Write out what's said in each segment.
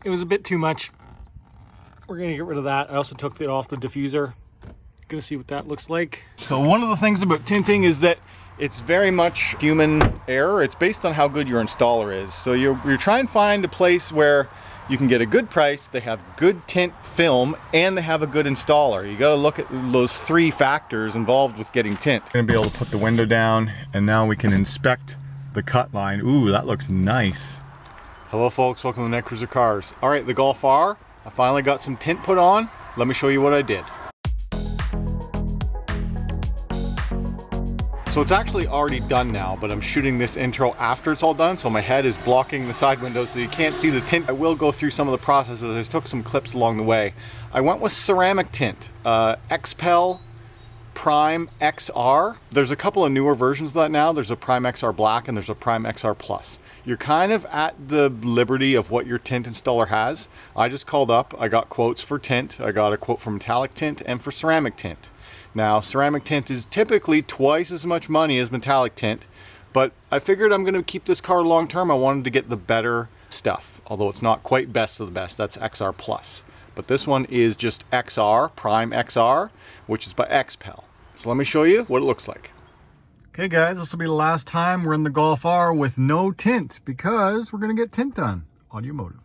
it was a bit too much. We're gonna get rid of that. I also took it off the diffuser. Gonna see what that looks like. So one of the things about tinting is that it's very much human error. It's based on how good your installer is. So you're trying to find a place where you can get a good price, they have good tint film, and they have a good installer. You gotta look at those three factors involved with getting tint. We're gonna be able to put the window down, and now we can inspect the cut line. Ooh, that looks nice. Hello folks, welcome to Netcruzer Cars. All right, the Golf R, I finally got some tint put on. Let me show you what I did. So it's actually already done now, but I'm shooting this intro after it's all done, so my head is blocking the side windows so you can't see the tint. I will go through some of the processes. I just took some clips along the way. I went with ceramic tint, XPEL Prime XR. There's a couple of newer versions of that now. There's a Prime XR Black and there's a Prime XR Plus. You're kind of at the liberty of what your tint installer has. I just called up, I got quotes for tint. I got a quote for metallic tint and for ceramic tint. Now, ceramic tint is typically twice as much money as metallic tint, but I figured I'm gonna keep this car long term. I wanted to get the better stuff, although it's not quite best of the best. That's XR Plus. But this one is just XR, Prime XR, which is by XPEL. So let me show you what it looks like. Okay guys, this will be the last time we're in the Golf R with no tint because we're gonna get tint done. Automotive.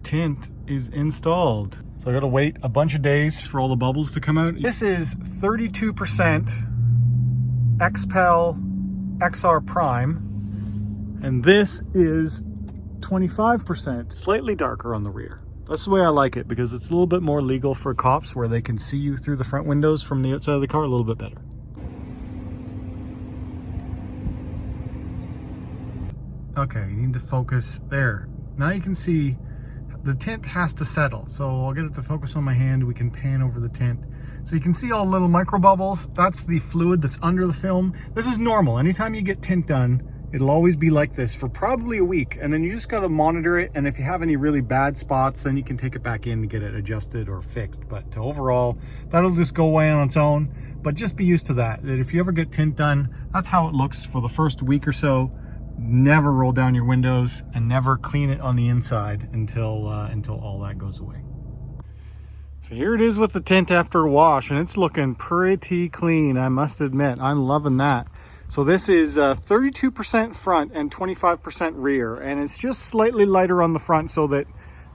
Tint is installed. So I gotta wait a bunch of days for all the bubbles to come out. This is 32% XPEL XR Prime, and this is 25%, slightly darker on the rear. That's the way I like it because it's a little bit more legal for cops where they can see you through the front windows from the outside of the car a little bit better. Okay, you need to focus there. Now you can see the tint has to settle. So I'll get it to focus on my hand. We can pan over the tint. So you can see all the little micro bubbles. That's the fluid that's under the film. This is normal. Anytime you get tint done, it'll always be like this for probably a week. And then you just gotta monitor it. And if you have any really bad spots, then you can take it back in to get it adjusted or fixed. But overall, that'll just go away on its own. But just be used to that if you ever get tint done, that's how it looks for the first week or so. Never roll down your windows and never clean it on the inside until all that goes away. So here it is with the tint after a wash, and it's looking pretty clean, I must admit. I'm loving that. So this is 32% front and 25% rear, and it's just slightly lighter on the front so that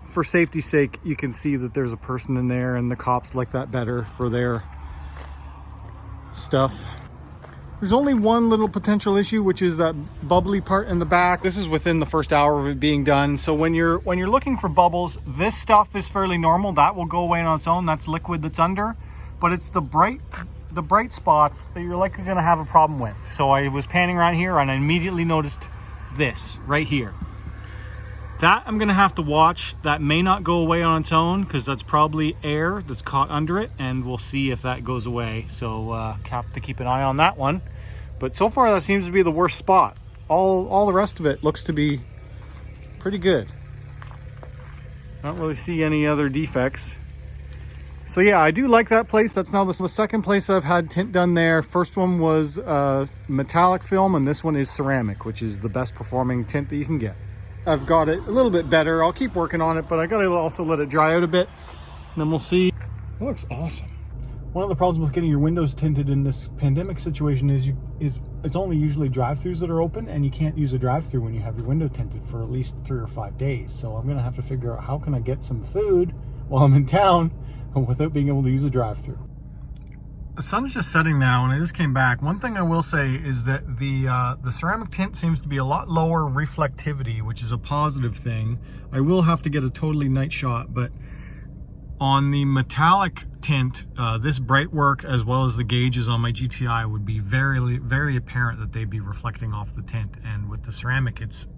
for safety's sake you can see that there's a person in there, and the cops like that better for their stuff. There's only one little potential issue, which is that bubbly part in the back. This is within the first hour of it being done. So when you're looking for bubbles, this stuff is fairly normal. That will go away on its own. That's liquid that's under. But it's the bright spots that you're likely gonna have a problem with. So I was panning around here and I immediately noticed this right here. That I'm gonna have to watch. That may not go away on its own because that's probably air that's caught under it, and we'll see if that goes away. So have to keep an eye on that one. But so far that seems to be the worst spot. All the rest of it looks to be pretty good. I don't really see any other defects. So yeah, I do like that place. That's now the second place I've had tint done there. First one was metallic film, and this one is ceramic, which is the best performing tint that you can get. I've got it a little bit better. I'll keep working on it, but I gotta also let it dry out a bit, and then we'll see. It looks awesome. One of the problems with getting your windows tinted in this pandemic situation is it's only usually drive-throughs that are open, and you can't use a drive-through when you have your window tinted for at least 3 or 5 days. So I'm gonna have to figure out how can I get some food while I'm in town without being able to use a drive-through. The sun's just setting now, and I just came back. One thing I will say is that the ceramic tint seems to be a lot lower reflectivity, which is a positive thing. I will have to get a totally night shot, but on the metallic tint, this bright work as well as the gauges on my GTI would be very, very apparent that they'd be reflecting off the tint. And with the ceramic, it's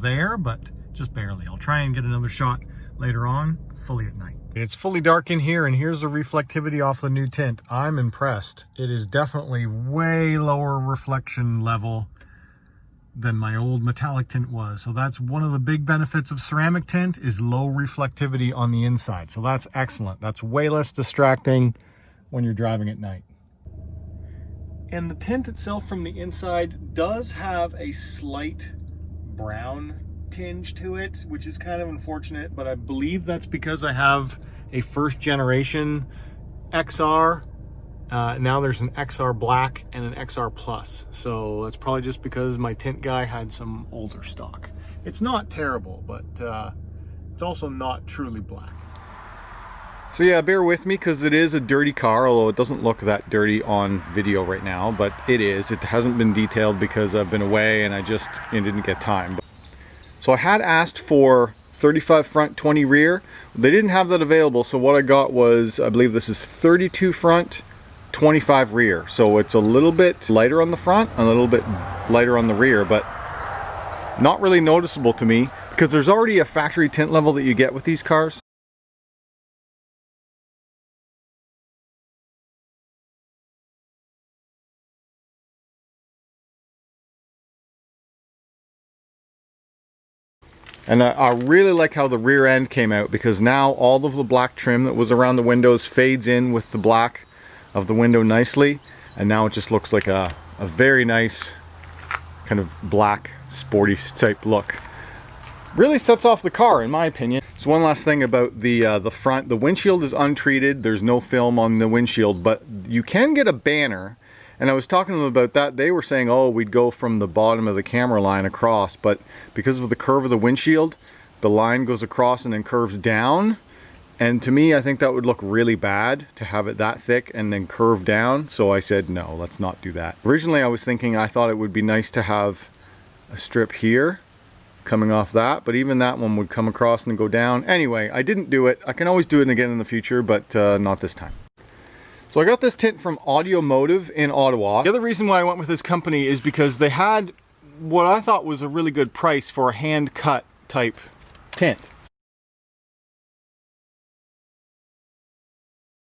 there, but just barely. I'll try and get another shot later on, fully at night. It's fully dark in here, and here's the reflectivity off the new tint. I'm impressed. It is definitely way lower reflection level than my old metallic tint was. So that's one of the big benefits of ceramic tint, is low reflectivity on the inside. So that's excellent. That's way less distracting when you're driving at night. And the tint itself from the inside does have a slight brown tinge to it, which is kind of unfortunate, but I believe that's because I have a first generation XR. Now there's an XR Black and an XR Plus. So that's probably just because my tint guy had some older stock. It's not terrible, but it's also not truly black. So yeah, bear with me because it is a dirty car, although it doesn't look that dirty on video right now, but it is. It hasn't been detailed because I've been away and I didn't get time. So I had asked for 35 front, 20 rear. They didn't have that available, so what I got was, I believe this is 32 front, 25 rear. So it's a little bit lighter on the front, a little bit lighter on the rear, but not really noticeable to me because there's already a factory tint level that you get with these cars. And I really like how the rear end came out, because now all of the black trim that was around the windows fades in with the black of the window nicely, and now it just looks like a very nice kind of black sporty type look. Really sets off the car, in my opinion. So one last thing about the front. The windshield is untreated. There's no film on the windshield, but you can get a banner. And I was talking to them about that. They were saying, oh, we'd go from the bottom of the camera line across, but because of the curve of the windshield, the line goes across and then curves down. And to me, I think that would look really bad to have it that thick and then curve down. So I said, no, let's not do that. Originally, I thought it would be nice to have a strip here coming off that, but even that one would come across and go down. Anyway, I didn't do it. I can always do it again in the future, but not this time. So I got this tint from Audiomotive in Ottawa. The other reason why I went with this company is because they had what I thought was a really good price for a hand cut type tint.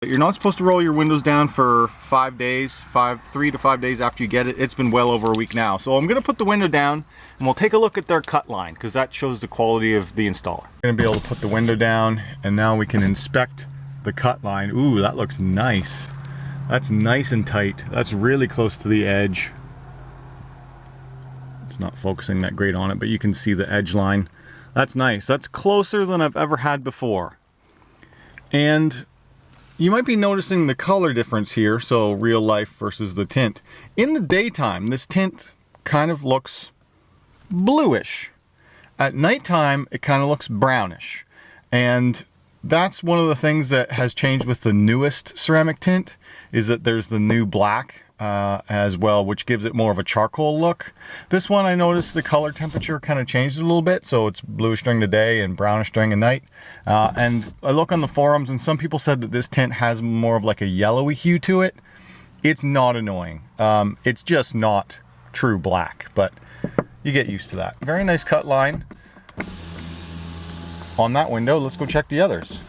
You're not supposed to roll your windows down for 5 days, 3 to 5 days after you get it. It's been well over a week now. So I'm gonna put the window down and we'll take a look at their cut line, because that shows the quality of the installer. I'm gonna be able to put the window down and now we can inspect the cut line. Ooh, that looks nice. That's nice and tight. That's really close to the edge. It's not focusing that great on it, but you can see the edge line. That's nice. That's closer than I've ever had before. And you might be noticing the color difference here, so real life versus the tint. In the daytime, this tint kind of looks bluish. At nighttime, it kind of looks brownish. And that's one of the things that has changed with the newest ceramic tint, is that there's the new black as well, which gives it more of a charcoal look. This one, I noticed the color temperature kind of changed a little bit, so it's bluish during the day and brownish during the night. And I look on the forums and some people said that this tint has more of like a yellowy hue to it. It's not annoying. It's just not true black, but you get used to that. Very nice cut line on that window. Let's go check the others.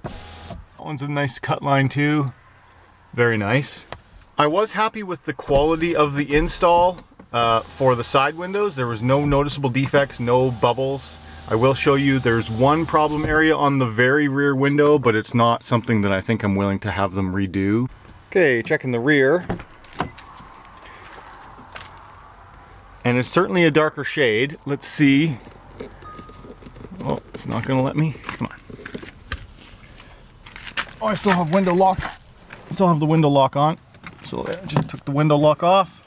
That one's a nice cut line too. Very nice. I was happy with the quality of the install for the side windows. There was no noticeable defects, no bubbles. I will show you there's one problem area on the very rear window, but it's not something that I think I'm willing to have them redo. Okay, checking the rear. And it's certainly a darker shade. Let's see. Oh, it's not gonna let me. Come on. Oh, I still have window lock. I still have the window lock on. So I just took the window lock off.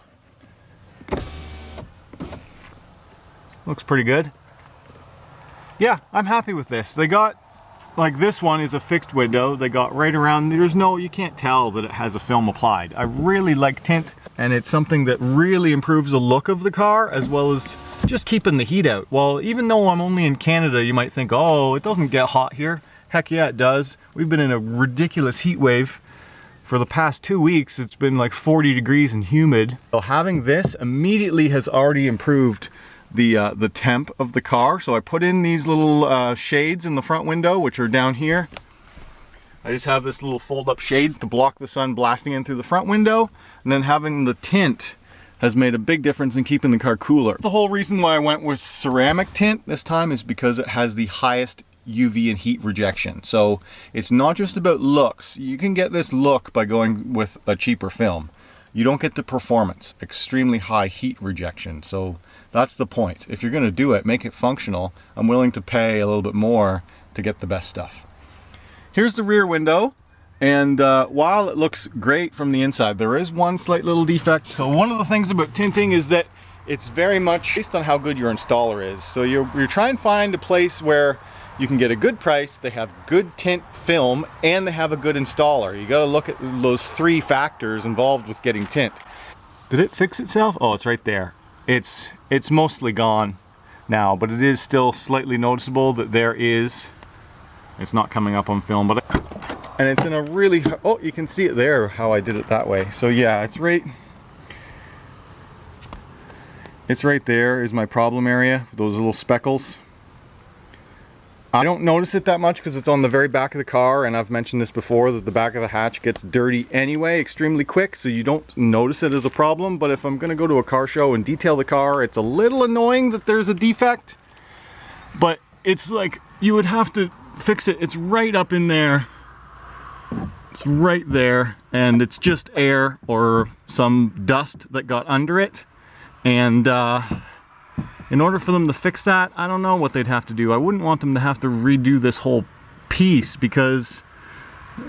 Looks pretty good. Yeah, I'm happy with this. They got, like, this one is a fixed window. They got right around, you can't tell that it has a film applied. I really like tint, and it's something that really improves the look of the car, as well as just keeping the heat out. Well, even though I'm only in Canada, you might think, oh, it doesn't get hot here. Heck yeah, it does. We've been in a ridiculous heat wave for the past 2 weeks. It's been like 40 degrees and humid. So having this immediately has already improved the temp of the car. So I put in these little shades in the front window, which are down here. I just have this little fold-up shade to block the sun blasting in through the front window, and then having the tint has made a big difference in keeping the car cooler. The whole reason why I went with ceramic tint this time is because it has the highest UV and heat rejection. So it's not just about looks. You can get this look by going with a cheaper film. You don't get the performance, extremely high heat rejection. So that's the point. If you're gonna do it, make it functional. I'm willing to pay a little bit more to get the best stuff. Here's the rear window, and while it looks great from the inside, there is one slight little defect. So one of the things about tinting is that it's very much based on how good your installer is. So you're trying to find a place where you can get a good price, they have good tint film, and they have a good installer. You gotta look at those three factors involved with getting tint. Did it fix itself? Oh, it's right there. It's mostly gone now, but it is still slightly noticeable that there is. It's not coming up on film, but and it's in a really, oh, you can see it there how I did it that way. So yeah, it's right there is my problem area, those little speckles. I don't notice it that much because it's on the very back of the car, and I've mentioned this before that the back of the hatch gets dirty anyway extremely quick, so you don't notice it as a problem. But if I'm gonna go to a car show and detail the car, it's a little annoying that there's a defect, but it's like you would have to fix it. It's right up in there, it's right there, and it's just air or some dust that got under it. And in order for them to fix that, I don't know what they'd have to do. I wouldn't want them to have to redo this whole piece, because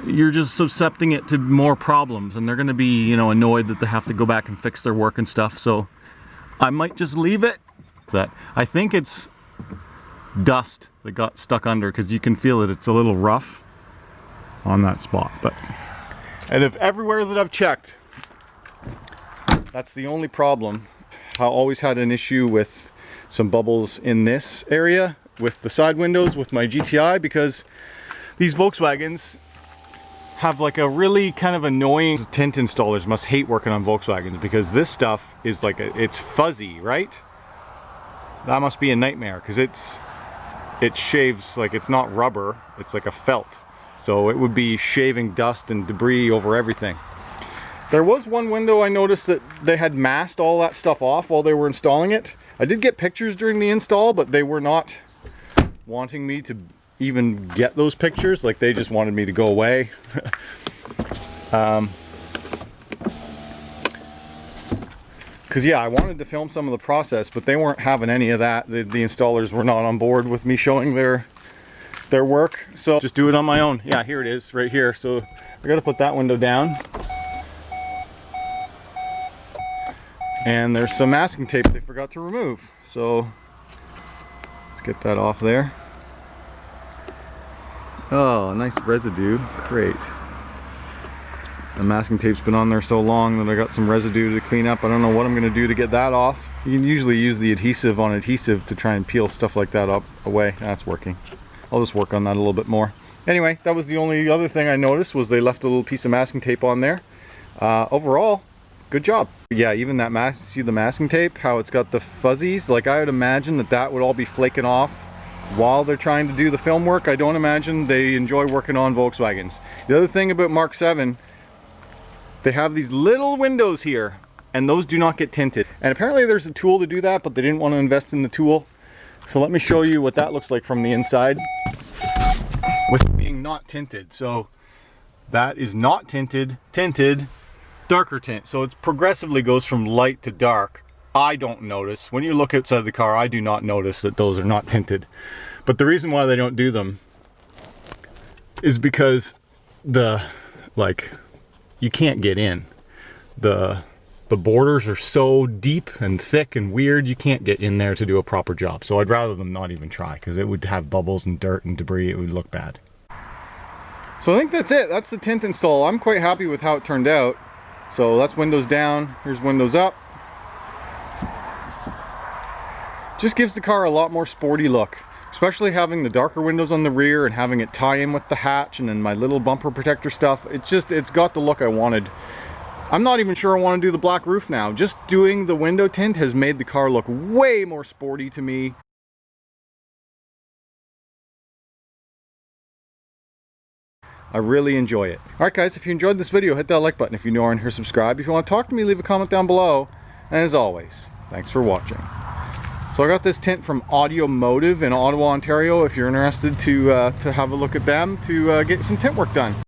you're just subjecting it to more problems, and they're going to be, you know, annoyed that they have to go back and fix their work and stuff. So I might just leave it. That I think it's dust that got stuck under, because you can feel it. It's a little rough on that spot. But and if everywhere that I've checked, that's the only problem. I always had an issue with some bubbles in this area with the side windows with my GTI, because these Volkswagens have like a really kind of annoying, tint installers must hate working on Volkswagens, because this stuff is like it's fuzzy, right? That must be a nightmare, because it shaves, like it's not rubber, it's like a felt, so it would be shaving dust and debris over everything. There was one window I noticed that they had masked all that stuff off while they were installing it. I did get pictures during the install, but they were not wanting me to even get those pictures. Like, they just wanted me to go away. Because yeah, I wanted to film some of the process, but they weren't having any of that. The installers were not on board with me showing their work, so just do it on my own. Yeah, here it is right here. So I got to put that window down, and there's some masking tape they forgot to remove, so let's get that off there. Oh, nice residue, great. The masking tape's been on there so long that I got some residue to clean up. I don't know what I'm going to do to get that off. You can usually use the adhesive on adhesive to try and peel stuff like that up away. That's working. I'll just work on that a little bit more. Anyway, that was the only other thing I noticed, was they left a little piece of masking tape on there. Overall, good job. Yeah, even that mask, see the masking tape, how it's got the fuzzies? Like, I would imagine that that would all be flaking off while they're trying to do the film work. I don't imagine they enjoy working on Volkswagens. The other thing about Mark 7, they have these little windows here, and those do not get tinted. And apparently there's a tool to do that, but they didn't want to invest in the tool. So let me show you what that looks like from the inside with it being not tinted. So that is not tinted, darker tint. So it progressively goes from light to dark. I don't notice. When you look outside the car, I do not notice that those are not tinted. But the reason why they don't do them is because you can't get in. The borders are so deep and thick and weird, you can't get in there to do a proper job. So I'd rather them not even try, because it would have bubbles and dirt and debris. It would look bad. So I think that's it. That's the tint install. I'm quite happy with how it turned out. So that's windows down, here's windows up. Just gives the car a lot more sporty look, especially having the darker windows on the rear and having it tie in with the hatch and then my little bumper protector stuff. It's got the look I wanted. I'm not even sure I want to do the black roof now. Just doing the window tint has made the car look way more sporty to me. I really enjoy it. All right guys, if you enjoyed this video, hit that like button. If you're new around here, subscribe. If you want to talk to me, leave a comment down below. And as always, thanks for watching. So I got this tint from Audiomotive in Ottawa, Ontario. If you're interested to have a look at them to get some tint work done.